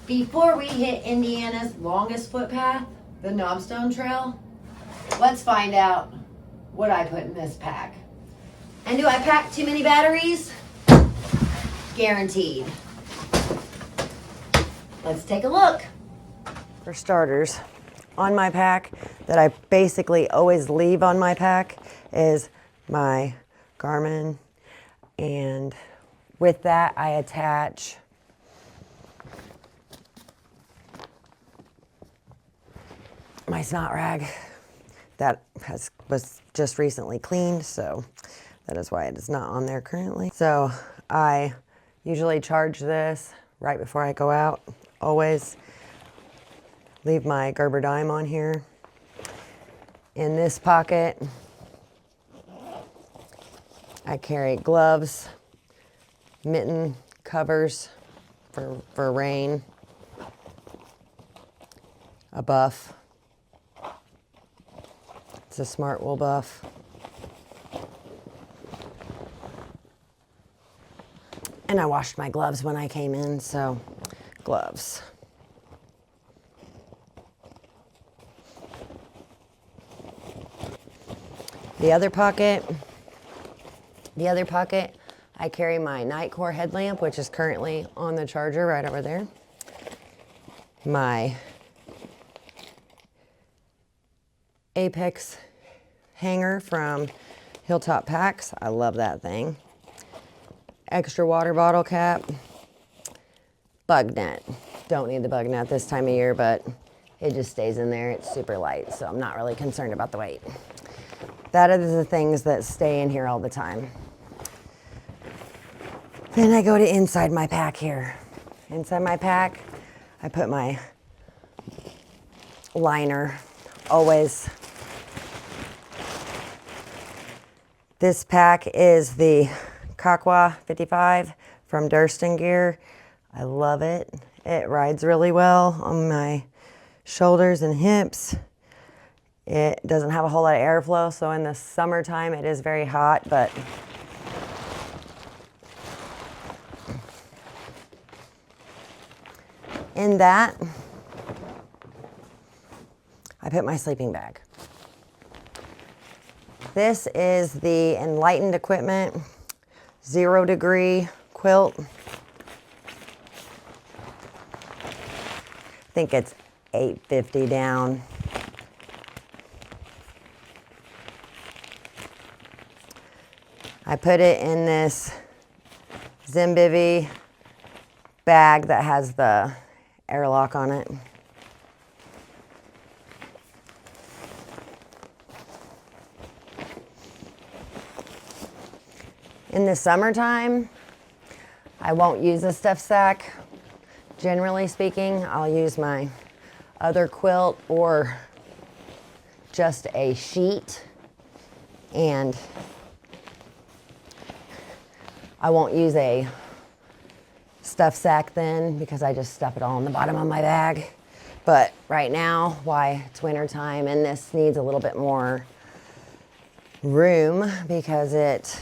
Before we hit Indiana's longest footpath, the Knobstone Trail, let's find out what I put in this pack. And do I pack too many batteries? Guaranteed. Let's take a look. For starters, on my pack that I basically always leave on my pack is my Garmin, and with that I attach my snot rag that was just recently cleaned, so that is why it is not on there currently. So I usually charge this right before I go out. Always leave my Gerber dime on here. In this pocket, I carry gloves, mitten covers for rain, a buff. It's a Smart Wool buff. And I washed my gloves when I came in, so gloves. The other pocket, I carry my Nightcore headlamp, which is currently on the charger right over there. My Apex hanger from Hilltop Packs. I love that thing. Extra water bottle cap. Bug net. Don't need the bug net this time of year, but it just stays in there. It's super light, so I'm not really concerned about the weight. That are the things that stay in here all the time. Then I go to inside my pack here. Inside my pack, I put my liner, always. This pack is the Kakwa 55 from Durston Gear. I love it. It rides really well on my shoulders and hips. It doesn't have a whole lot of airflow, so in the summertime it is very hot, but in that, I put my sleeping bag. This is the Enlightened Equipment 0 degree quilt. I think it's $8.50 down. I put it in this Zimbibwe bag that has the airlock on it. In the summertime, I won't use a stuff sack. Generally speaking, I'll use my other quilt or just a sheet, and I won't use a stuff sack then because I just stuff it all in the bottom of my bag. But right now, why it's winter time and this needs a little bit more room because it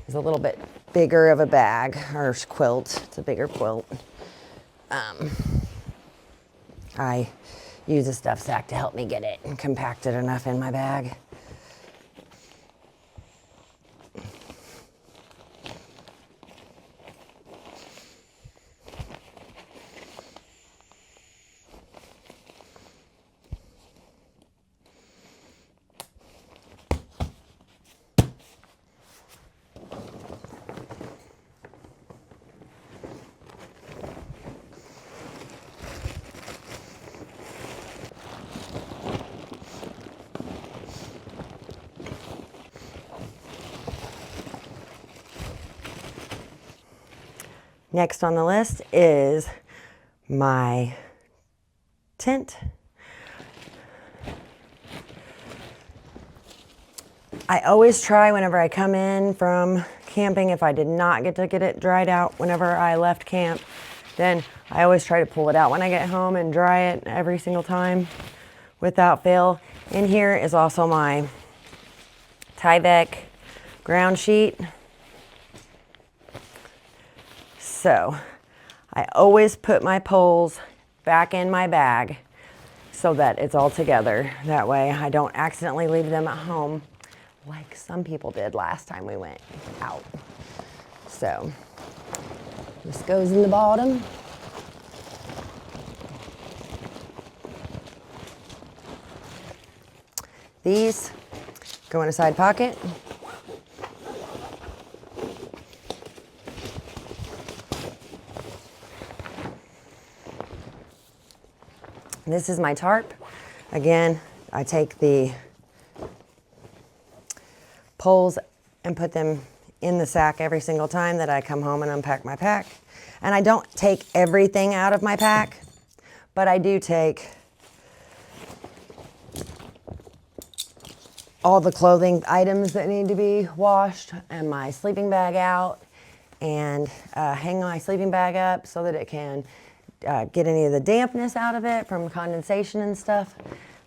is a little bit bigger of a bag or quilt. It's a bigger quilt. I use a stuff sack to help me get it compacted enough in my bag. Next on the list is my tent. I always try whenever I come in from camping, if I did not get to get it dried out whenever I left camp, then I always try to pull it out when I get home and dry it every single time without fail. In here is also my Tyvek ground sheet. So I always put my poles back in my bag so that it's all together. That way I don't accidentally leave them at home like some people did last time we went out. So this goes in the bottom. These go in a side pocket. This is my tarp. Again, I take the poles and put them in the sack every single time that I come home and unpack my pack. And I don't take everything out of my pack, but I do take all the clothing items that need to be washed and my sleeping bag out, and hang my sleeping bag up so that it can get any of the dampness out of it from condensation and stuff.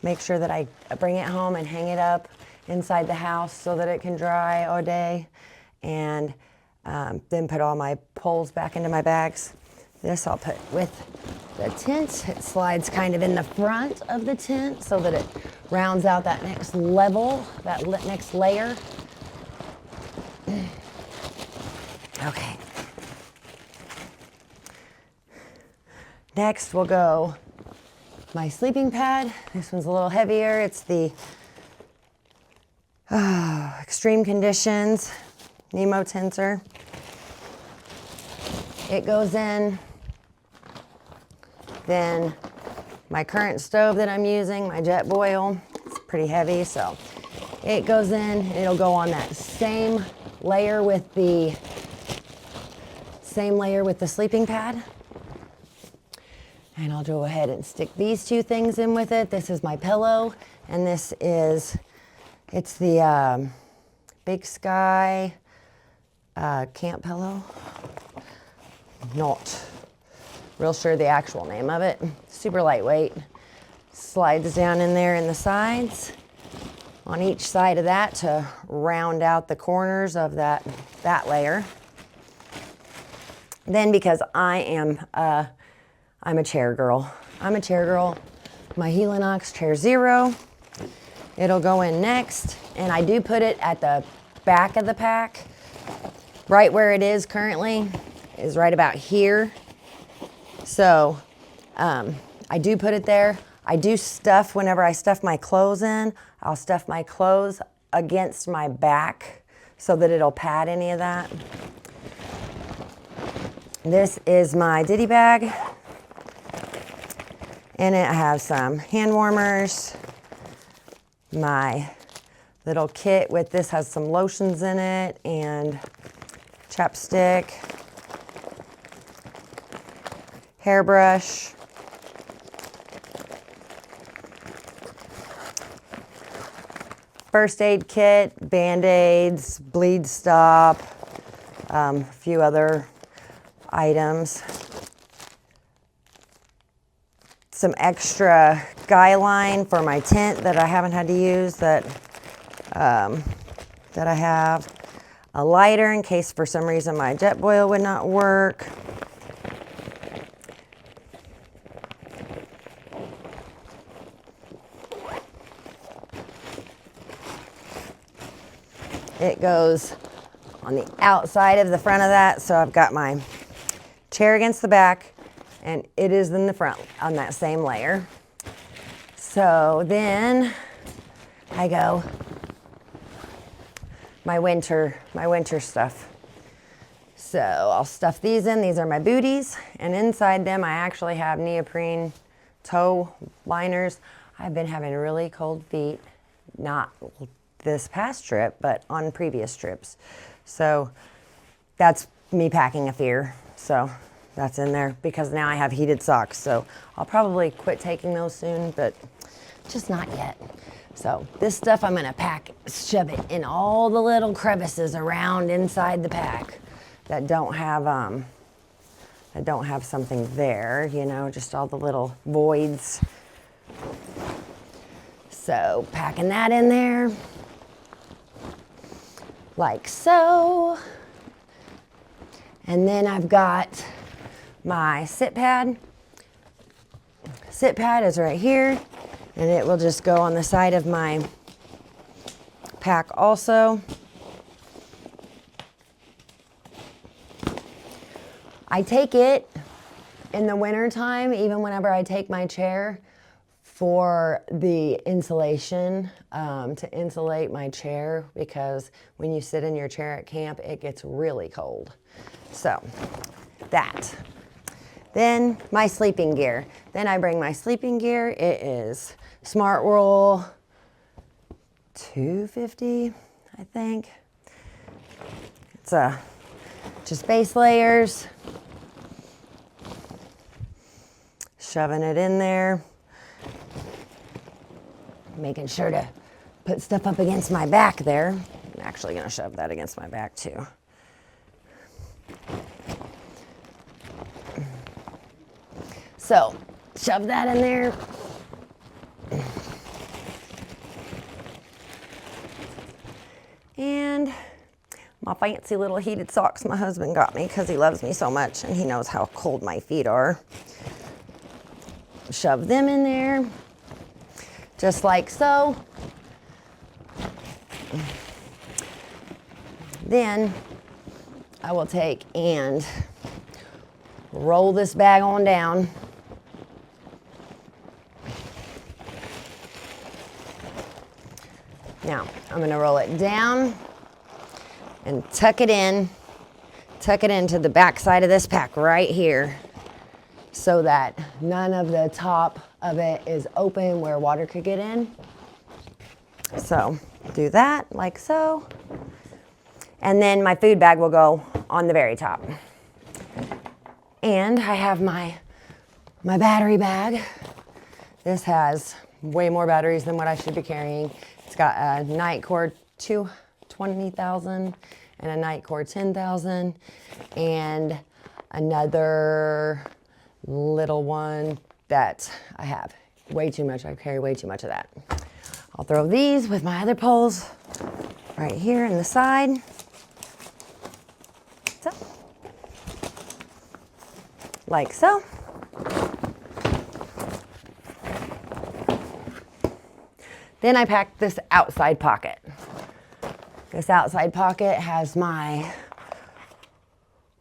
Make sure that I bring it home and hang it up inside the house so that it can dry all day, and then put all my poles back into my bags. This I'll put with the tent. It slides kind of in the front of the tent so that it rounds out that next level, that next layer. Okay. Next we'll go my sleeping pad. This one's a little heavier. It's the Extreme Conditions Nemo Tensor. It goes in. Then my current stove that I'm using, my jet boil, it's pretty heavy, so it goes in. It'll go on that same layer with the sleeping pad. And I'll go ahead and stick these two things in with it. This is my pillow, and it's the Big Sky camp pillow. Not real sure the actual name of it. Super lightweight. Slides down in there in the sides on each side of that to round out the corners of that layer. Then, because I'm a chair girl. My Helinox Chair Zero. It'll go in next, and I do put it at the back of the pack. Right where it is currently is right about here. So I do put it there. I do stuff, whenever I stuff my clothes in, I'll stuff my clothes against my back so that it'll pad any of that. This is my ditty bag. In it I have some hand warmers. My little kit with this has some lotions in it and chapstick, hairbrush, first aid kit, Band-Aids, bleed stop, a few other items. Some extra guy line for my tent that I haven't had to use that I have. A lighter in case for some reason my jet boil would not work. It goes on the outside of the front of that, so I've got my chair against the back, and it is in the front on that same layer. So then I go my winter stuff. So I'll stuff these in. These are my booties, and inside them I actually have neoprene toe liners. I've been having really cold feet, not this past trip, but on previous trips. So that's me packing a fear. So that's in there because now I have heated socks. So I'll probably quit taking those soon, but just not yet. So this stuff I'm gonna shove it in all the little crevices around inside the pack that don't have something there, you know, just all the little voids. So packing that in there like so. And then I've got my sit pad. sit pad is right here, and it will just go on the side of my pack also. I take it in the winter time, even whenever I take my chair, for the insulation, to insulate my chair, because when you sit in your chair at camp, it gets really cold. So that. Then my sleeping gear. Then I bring my sleeping gear. It is Smart Roll 250, I think. It's just base layers. Shoving it in there. Making sure to put stuff up against my back there. I'm actually going to shove that against my back too. So, shove that in there. And my fancy little heated socks my husband got me because he loves me so much and he knows how cold my feet are. Shove them in there, just like so. Then I will take and roll this bag on down. Now, I'm going to roll it down and tuck it into the back side of this pack right here, so that none of the top of it is open where water could get in. So, do that like so. And then my food bag will go on the very top. And I have my battery bag. This has way more batteries than what I should be carrying. It's got a night cord 20,000 and a night cord 10,000 and another little one that I have way too much. I carry way too much of that. I'll throw these with my other poles right here in the side. So, like so. Then I pack this outside pocket. This outside pocket has my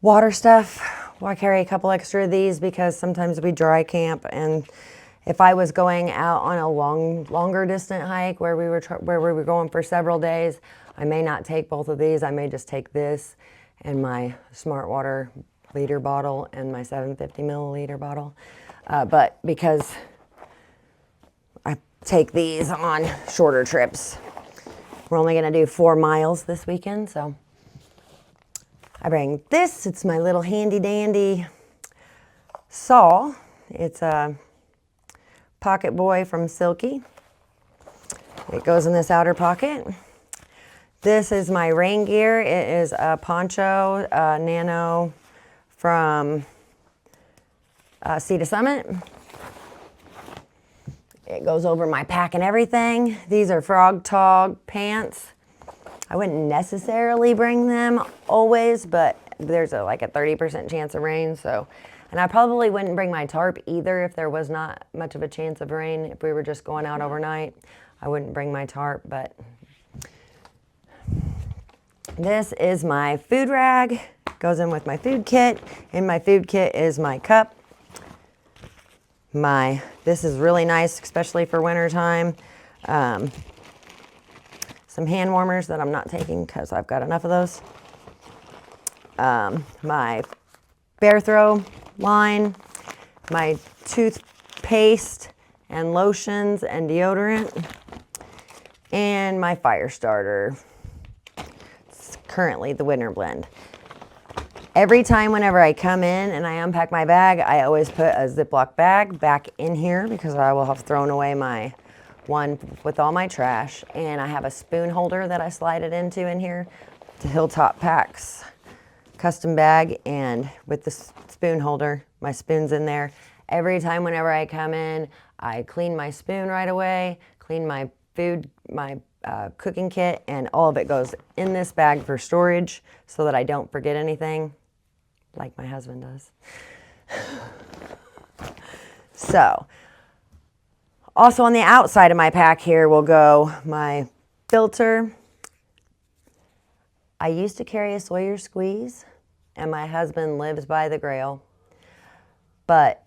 water stuff. Well, I carry a couple extra of these because sometimes we dry camp, and if I was going out on a longer distant hike where we were going for several days, I may not take both of these. I may just take this and my Smart Water liter bottle and my 750 milliliter bottle. But because I take these on shorter trips, we're only going to do 4 miles this weekend, so I bring this. It's my little handy dandy saw. It's a Pocket Boy from Silky. It goes in this outer pocket. This is my rain gear. It is a poncho nano from Sea to Summit. It goes over my pack and everything. These are Frog Tog pants. I wouldn't necessarily bring them always, but there's like a 30% chance of rain, so. And I probably wouldn't bring my tarp either if there was not much of a chance of rain. If we were just going out overnight, I wouldn't bring my tarp, but. This is my food rag. Goes in with my food kit. In my food kit is my cup. This is really nice, especially for winter time. Some hand warmers that I'm not taking because I've got enough of those. My Bear Throw line, my toothpaste and lotions and deodorant, and my fire starter. It's currently the winter blend. Every time whenever I come in and I unpack my bag, I always put a Ziploc bag back in here because I will have thrown away my one with all my trash. And I have a spoon holder that I slide it into in here. It's a Hilltop Packs custom bag, and with the spoon holder, my spoon's in there. Every time whenever I come in, I clean my spoon right away, clean my food, my cooking kit, and all of it goes in this bag for storage so that I don't forget anything, like my husband does. So Also on the outside of my pack here will go my filter. I used to carry a Sawyer squeeze, and my husband lives by the Grail. But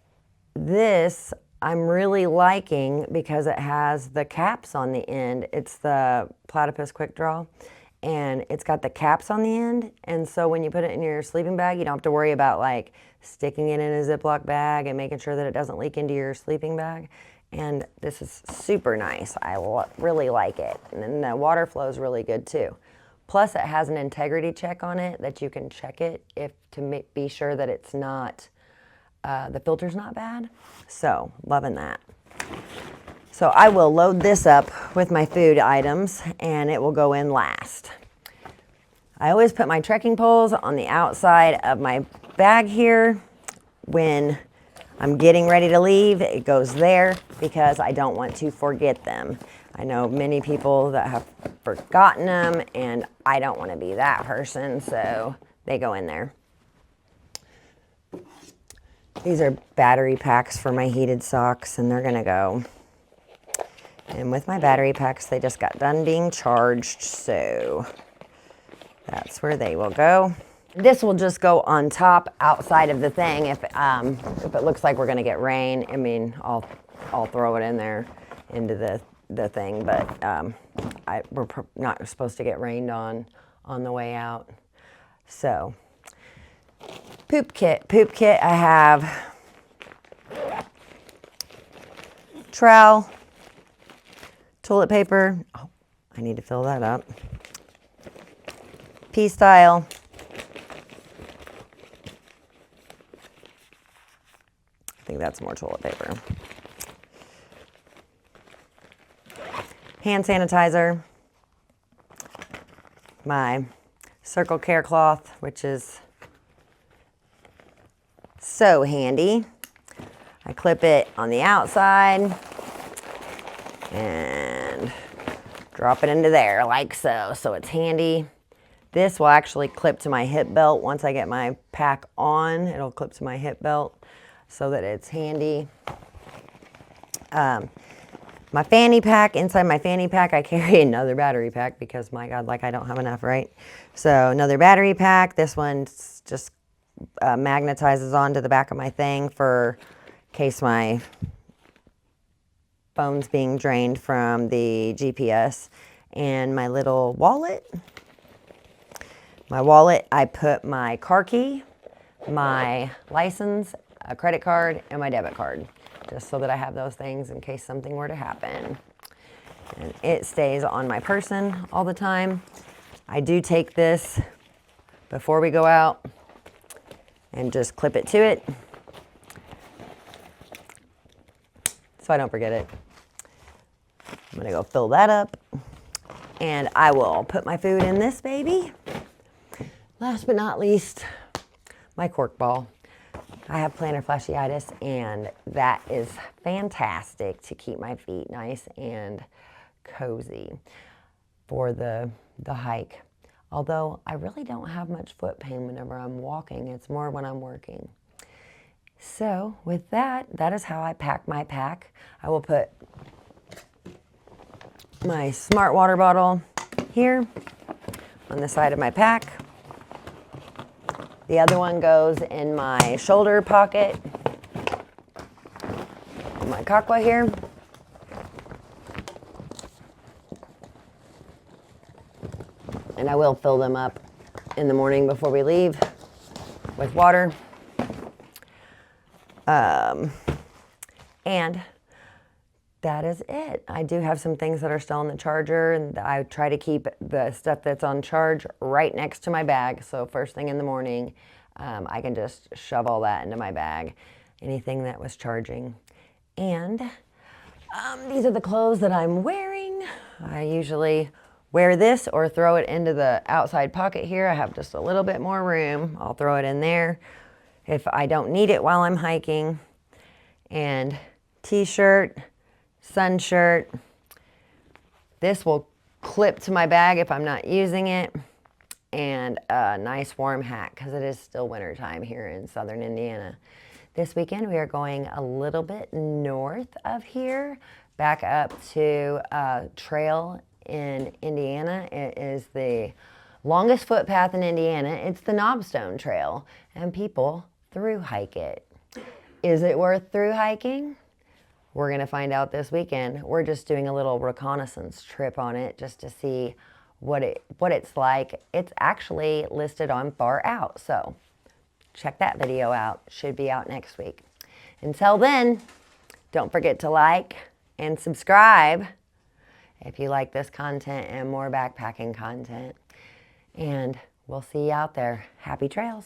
this I'm really liking because it has the caps on the end. It's the Platypus QuickDraw, and it's got the caps on the end. And so when you put it in your sleeping bag, you don't have to worry about like sticking it in a Ziploc bag and making sure that it doesn't leak into your sleeping bag. And this is super nice. I really like it. And then the water flow is really good too. Plus it has an integrity check on it that you can check it to be sure that it's not, the filter's not bad. So loving that. So I will load this up with my food items and it will go in last. I always put my trekking poles on the outside of my bag here. When I'm getting ready to leave, it goes there because I don't want to forget them. I know many people that have forgotten them and I don't want to be that person, so they go in there. These are battery packs for my heated socks and they're gonna go. And with my battery packs, they just got done being charged, so that's where they will go. This will just go on top outside of the thing if it looks like we're gonna get rain. I mean, I'll throw it in there into the thing, but we're not supposed to get rained on the way out. So, poop kit. I have trowel, toilet paper. Oh, I need to fill that up. Pea style. I think that's more toilet paper. Hand sanitizer. My Circle Care cloth, which is so handy. I clip it on the outside and drop it into there like so. So it's handy. This will actually clip to my hip belt. Once I get my pack on, it'll clip to my hip belt so that it's handy. My fanny pack, inside my fanny pack, I carry another battery pack because my God, like I don't have enough, right? So another battery pack. This one just magnetizes onto the back of my thing for case my phone's being drained from the GPS. And my little wallet. My wallet, I put my car key, my license, a credit card, and my debit card, just so that I have those things in case something were to happen. And it stays on my person all the time. I do take this before we go out and just clip it to it so I don't forget it. I'm gonna go fill that up and I will put my food in this baby. Last but not least, my cork ball. I have plantar fasciitis and that is fantastic to keep my feet nice and cozy for the hike. Although I really don't have much foot pain whenever I'm walking, it's more when I'm working. So with that is how I pack my pack. I will put my smart water bottle here on the side of my pack. The other one goes in my shoulder pocket, my kakwa here. And I will fill them up in the morning before we leave with water. And that is it. I do have some things that are still in the charger, and I try to keep the stuff that's on charge right next to my bag. So first thing in the morning, I can just shove all that into my bag, anything that was charging. And these are the clothes that I'm wearing. I usually wear this or throw it into the outside pocket here. I have just a little bit more room. I'll throw it in there if I don't need it while I'm hiking. And t-shirt, sun shirt. This will clip to my bag if I'm not using it. And a nice warm hat because it is still winter time here in southern Indiana. This weekend we are going a little bit north of here, back up to a trail in Indiana. It is the longest footpath in Indiana. It's the Knobstone Trail, and people through hike it. Is it worth through hiking? We're gonna find out this weekend. We're just doing a little reconnaissance trip on it just to see what it's like. It's actually listed on Far Out, so check that video out. Should be out next week. Until then, don't forget to like and subscribe if you like this content and more backpacking content. And we'll see you out there. Happy trails.